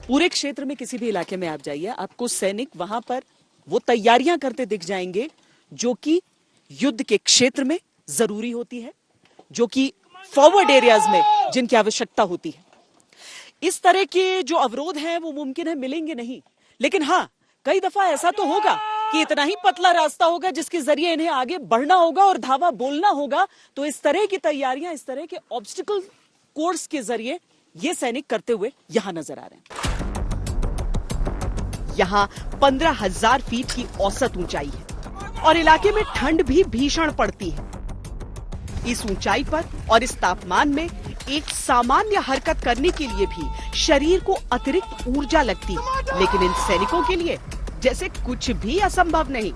पूरे क्षेत्र में किसी भी इलाके में आप जाइए, आपको सैनिक वहां पर वो तैयारियां करते दिख जाएंगे जो कि युद्ध के क्षेत्र में जरूरी होती है, जो कि फॉरवर्ड एरियाज में जिनकी आवश्यकता होती है। इस तरह के जो अवरोध हैं वो मुमकिन है मिलेंगे नहीं, लेकिन हाँ कई दफा ऐसा तो होगा कि इतना ही पतला रास्ता होगा जिसके जरिए इन्हें आगे बढ़ना होगा और धावा बोलना होगा। तो इस तरह की तैयारियां, इस तरह के ऑब्स्टिकल कोर्स के जरिए ये सैनिक करते हुए यहां नजर आ रहे हैं। यहां 15,000 फीट की औसत ऊंचाई है और इलाके में ठंड भी भीषण पड़ती है। इस ऊंचाई पर और इस तापमान में एक सामान्य हरकत करने के लिए भी शरीर को अतिरिक्त ऊर्जा लगती है, लेकिन इन सैनिकों के लिए जैसे कुछ भी असंभव नहीं।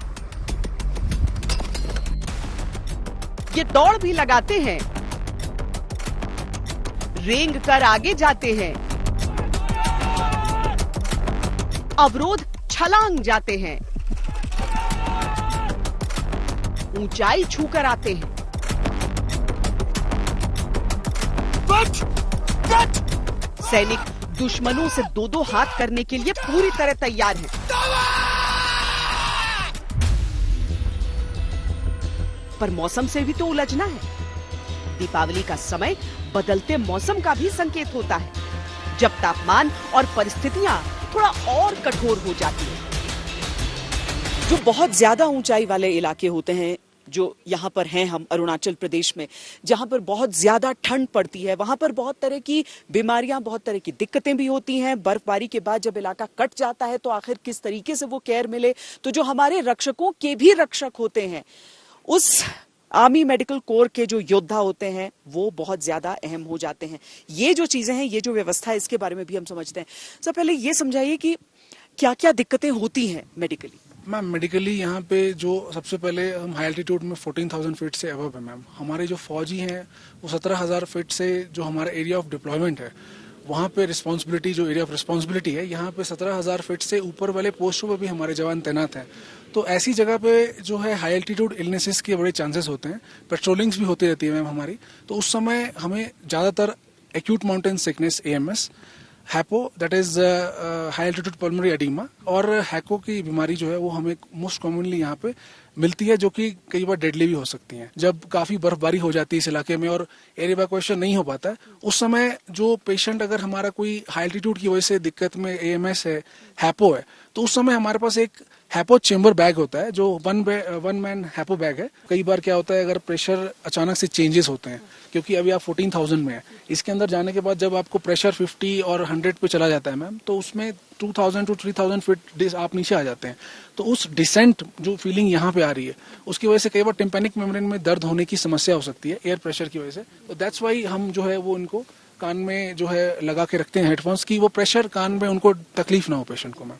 ये दौड़ भी लगाते हैं, रेंग कर आगे जाते हैं, अवरोध छलांग जाते हैं, ऊंचाई छूकर आते हैं। सैनिक दुश्मनों से दो दो हाथ करने के लिए पूरी तरह तैयार हैं। पर मौसम से भी तो उलझना है। दीपावली का समय बदलते मौसम का भी संकेत होता है, जब तापमान और परिस्थितियां थोड़ा और कठोर हो जाती है। जो बहुत ज्यादा ऊंचाई वाले इलाके होते हैं, जो यहाँ पर हैं हम अरुणाचल प्रदेश में, जहाँ पर बहुत ज्यादा ठंड पड़ती है, वहां पर बहुत तरह की बीमारियां, बहुत तरह की दिक्कतें भी होती हैं। बर्फबारी के बाद जब इलाका कट जाता है तो आखिर किस तरीके से वो केयर मिले, तो जो हमारे रक्षकों के भी रक्षक होते हैं, उस आर्मी मेडिकल कोर के जो योद्धा होते हैं, वो बहुत ज्यादा अहम हो जाते हैं। ये जो चीजें हैं, ये जो व्यवस्था है, इसके बारे में भी हम समझते हैं। सबसे पहले ये समझाइए कि क्या क्या दिक्कतें होती हैं मेडिकली। मैम मेडिकली यहाँ पे जो सबसे पहले हम हाई एल्टीट्यूड में 14,000 फीट से अबव है मैम। हमारे जो फौजी हैं वो 17,000 फीट से जो हमारा एरिया ऑफ डिप्लॉयमेंट है वहाँ पे रिस्पॉन्सिबिलिटी, जो एरिया ऑफ रिस्पॉन्सिबिलिटी है, यहाँ पे 17,000 फीट से ऊपर वाले पोस्टों पर भी हमारे जवान तैनात हैं। तो ऐसी जगह पे जो है हाई एल्टीट्यूड इलनेसेस के बड़े चांसेस होते हैं। पेट्रोलिंग्स भी होती रहती है मैम हमारी, तो उस समय हमें ज़्यादातर acute mountain sickness AMS, HAPO that is high altitude pulmonary oedema, और हैको की बीमारी जो है वो हमें मोस्ट कॉमनली यहाँ पे मिलती है, जो कि कई बार डेडली भी हो सकती हैं। जब काफी बर्फबारी हो जाती है इस इलाके में और एयर इवैक्यूएशन नहीं हो पाता है, उस समय जो पेशेंट अगर हमारा कोई हाई एल्टीट्यूड की वजह से दिक्कत में AMS है, हैपो है, तो उस समय हमारे पास एक हैपो चेम्बर बैग होता है, जो वन मैन हैपो बैग है। कई बार क्या होता है, अगर प्रेशर अचानक से चेंजेस होते हैं, क्योंकि अभी आप 14,000 में है, इसके अंदर जाने के बाद जब आपको प्रेशर 50 और 100 पे चला जाता है मैम, तो उसमें 2,000 to 3,000 फीट आप नीचे आ जाते हैं। तो उस डिसेंट जो फीलिंग यहाँ पे आ रही है, उसकी वजह से कई बार टिम्पैनिक मेम्ब्रेन में दर्द होने की समस्या हो सकती है एयर प्रेशर की वजह से। तो दैट्स वाई हम जो है वो इनको कान में जो है लगा के रखते हैं हेडफोन्स, की वो प्रेशर कान में उनको तकलीफ ना हो पेशेंट को मैम।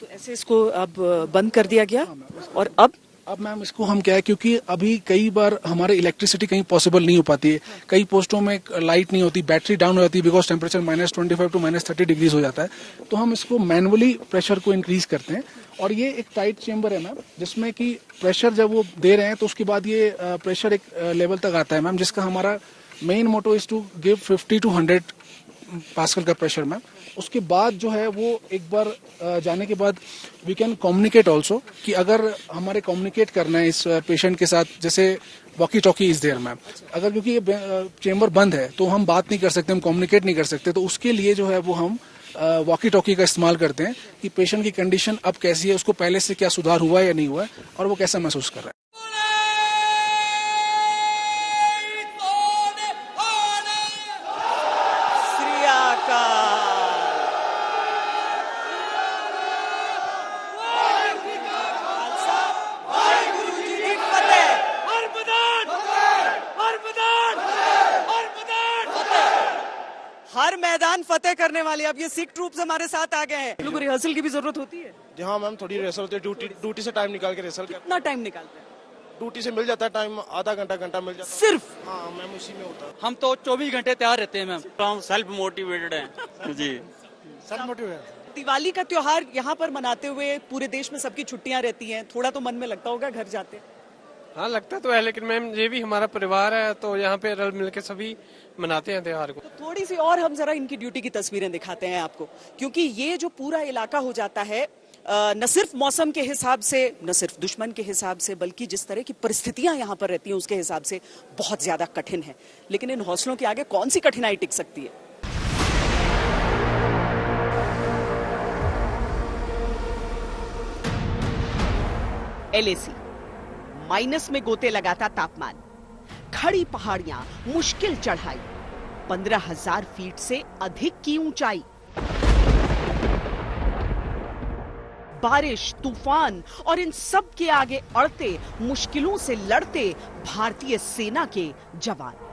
तो ऐसे इसको अब बंद कर दिया गया। और अब मैम इसको हम क्या है, क्योंकि अभी कई बार हमारे इलेक्ट्रिसिटी कहीं पॉसिबल नहीं हो पाती है, कई पोस्टों में लाइट नहीं होती, बैटरी डाउन हो जाती है, बिकॉज टेम्परेचर -25 to -30 डिग्रीज हो जाता है। तो हम इसको मैनुअली प्रेशर को इंक्रीज करते हैं, और ये एक टाइट चेम्बर है मैम, जिसमें कि प्रेशर जब वो दे रहे हैं तो उसके बाद ये प्रेशर एक लेवल तक आता है मैम, जिसका हमारा main motto is to give 50 to 100 pascal का प्रेशर मैम। उसके बाद जो है वो एक बार जाने के बाद वी कैन कम्युनिकेट ऑल्सो, कि अगर हमारे कम्युनिकेट करना है इस पेशेंट के साथ, जैसे walkie talkie is there ma'am, अगर क्योंकि ये चेम्बर बंद है तो हम बात नहीं कर सकते, हम कम्युनिकेट नहीं कर सकते, तो उसके लिए जो है वो हम वॉकी टॉकी का इस्तेमाल करते हैं, कि पेशेंट की कंडीशन अब कैसी है, उसको पहले से क्या सुधार हुआ है या नहीं हुआ है, और वो कैसा महसूस कर रहा है। हर मैदान फतेह करने वाले अब ये सिख ट्रूप्स हमारे साथ आ गए हैं। लोगों को रिहर्सल की भी जरूरत होती है। जी हाँ मैम, थोड़ी रिहर्सल होती है, ड्यूटी से टाइम निकाल के रिहर्सल। कितना टाइम निकालते हैं? ड्यूटी से मिल जाता है टाइम, आधा घंटा मिल जाता है सिर्फ। हाँ मैम, उसी में होता है। हम तो 24 घंटे तैयार रहते हैं मैम। हम सेल्फ मोटिवेटेड हैं जी। Self motivated. दिवाली का त्योहार यहाँ पर मनाते हुए पूरे देश में सबकी छुट्टियां रहती हैं, थोड़ा तो मन में लगता होगा घर जाते। हाँ लगता तो है, लेकिन मैम ये भी हमारा परिवार है, तो यहाँ पे रल मिल के सभी मनाते हैं त्योहार को। तो थोड़ी सी और हम जरा इनकी ड्यूटी की तस्वीरें दिखाते हैं आपको, क्योंकि ये जो पूरा इलाका हो जाता है न सिर्फ मौसम के हिसाब से, न सिर्फ दुश्मन के हिसाब से, बल्कि जिस तरह की परिस्थितियां यहाँ पर रहती हैं उसके हिसाब से बहुत ज्यादा कठिन है। लेकिन इन हौसलों के आगे कौन सी कठिनाई टिक सकती है? LAC माइनस में गोते लगाता तापमान, खड़ी पहाड़ियां, मुश्किल चढ़ाई, 15,000 फीट से अधिक की ऊंचाई, बारिश, तूफान और इन सब के आगे अड़ते, मुश्किलों से लड़ते भारतीय सेना के जवान।